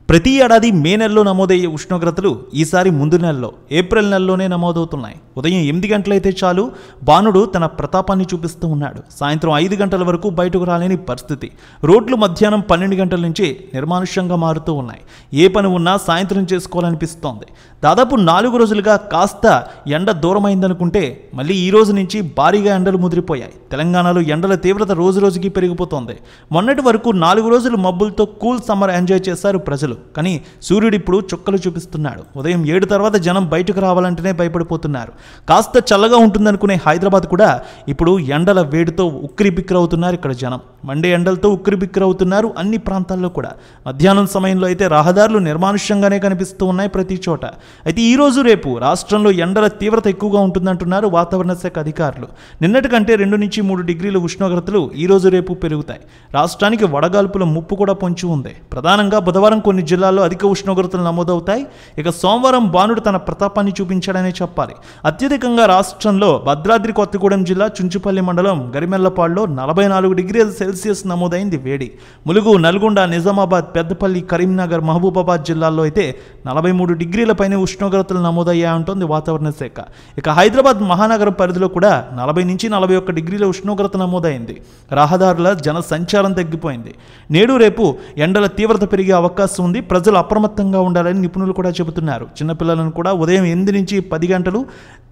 ప్రతి ఏడాది మే నెలలో నమోదయ్యే ఉష్ణోగ్రతలు ఈసారి ముందు నెలలో ఏప్రిల్ నెలలోనే నమోదవుతున్నాయి. ఉదయం 8 గంటలైతే చాలు బాణుడు తన ప్రతాపాన్ని చూపిస్తూ ఉన్నాడు. సాయంత్రం 5 గంటల వరకు బయటకు రాలేని పరిస్థితి. రోడ్లు మధ్యాహ్నం 12 గంటల నుంచి నిర్మానుష్యంగా మారుతూ ఉన్నాయి. ఏ పని ఉన్నా సాయంత్రం చేసుకోవాలనిపిస్తోంది. దాదాపు 4 రోజులుగా కాస్త ఎండ దూరమైందనుకుంటే మళ్ళీ ఈ రోజు నుంచి భారీగా ఎండలు ముదిరిపోయాయి. తెలంగాణలో ఎండల తీవ్రత రోజు రోజుకి పెరిగిపోతోంది. మొన్నటి వరకు 4 రోజులు మబ్బులతో కూల్ సమ్మర్ ఎంజాయ్ చేశారు ప్రజలు. కానీ సూర్యుడు ఇప్పుడు చుక్కలు చూపిస్తున్నాడు. ఉదయం 7 తర్వాత జనం బయటకు రావాలంటేనే భయపడిపోతున్నారు. కాస్త చల్లగా ఉంటుందనుకునే హైదరాబాద్ కూడా ఇప్పుడు ఎండల వేడితో ఉక్కిరిబిక్కిరవుతున్నారు. ఇక్కడ జనం మండే ఎండలతో ఉక్కిరిబిక్కిరవుతున్నారు అన్ని ప్రాంతాల్లో కూడా. మధ్యాహ్నం సమయంలో అయితే రహదారులు నిర్మానుష్యంగానే కనిపిస్తూ ఉన్నాయి ప్రతి చోట. అయితే ఈ రోజు రేపు రాష్ట్రంలో ఎండల తీవ్రత ఎక్కువగా ఉంటుందంటున్నారు వాతావరణ శాఖ అధికారులు. నిన్నటి కంటే 2 నుంచి 3 డిగ్రీల ఉష్ణోగ్రతలు ఈ రోజు రేపు పెరుగుతాయి. రాష్ట్రానికి వడగాల్పుల ముప్పు కూడా పొంచి ఉంది. ప్రధానంగా బుధవారం కొన్ని జిల్లాల్లో అధిక ఉష్ణోగ్రతలు నమోదవుతాయి. ఇక సోమవారం బాణుడు తన ప్రతాపాన్ని చూపించాడనే చెప్పాలి. అత్యధికంగా రాష్ట్రంలో భద్రాద్రి కొత్తగూడెం జిల్లా చుంచుపల్లి మండలం గరిమెల్లపాడులో 44 డిగ్రీల సెల్సియస్ నమోదైంది వేడి. ములుగు, నల్గొండ, నిజామాబాద్, పెద్దపల్లి, కరీంనగర్, మహబూబాబాద్ జిల్లాల్లో అయితే 43 డిగ్రీల పైన ఉష్ణోగ్రతలు నమోదయ్యాయంటోంది వాతావరణ శాఖ. ఇక హైదరాబాద్ మహానగరం పరిధిలో కూడా 40 నుంచి 41 డిగ్రీల ఉష్ణోగ్రత నమోదైంది. రహదారుల జన సంచారం తగ్గిపోయింది. నేడు రేపు ఎండల తీవ్రత పెరిగే అవకాశం ఉంది. ప్రజలు అప్రమత్తంగా ఉండాలని నిపుణులు కూడా చెబుతున్నారు. చిన్నపిల్లలను కూడా ఉదయం 8 నుంచి 10 గంటలు,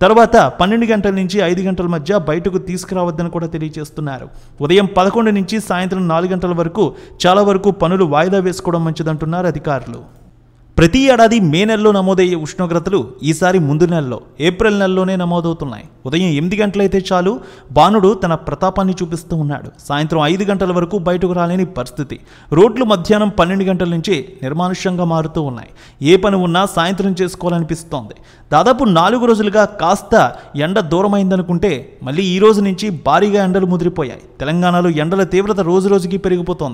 తర్వాత 12 గంటల నుంచి 5 గంటల మధ్య బయటకు తీసుకురావద్దని కూడా తెలియజేస్తున్నారు. ఉదయం 11 నుంచి సాయంత్రం 4 గంటల వరకు చాలా వరకు పనులు వాయిదా వేసుకోవడం మంచిదంటున్నారు అధికారులు. ప్రతి ఏడాది మే నెలలో నమోదయ్యే ఉష్ణోగ్రతలు ఈసారి ముందు నెలలో ఏప్రిల్ నెలలోనే నమోదవుతున్నాయి. ఉదయం 8 గంటలైతే చాలు బాణుడు తన ప్రతాపాన్ని చూపిస్తూ ఉన్నాడు. సాయంత్రం 5 గంటల వరకు బయటకు రాలేని పరిస్థితి. రోడ్లు మధ్యాహ్నం 12 గంటల నుంచి నిర్మానుష్యంగా మారుతూ ఉన్నాయి. ఏ పని ఉన్నా సాయంత్రం చేసుకోవాలనిపిస్తోంది. దాదాపు 4 రోజులుగా కాస్త ఎండ దూరమైందనుకుంటే మళ్ళీ ఈ రోజు నుంచి భారీగా ఎండలు ముదిరిపోయాయి. తెలంగాణలో ఎండల తీవ్రత రోజు రోజుకి పెరిగిపోతోంది.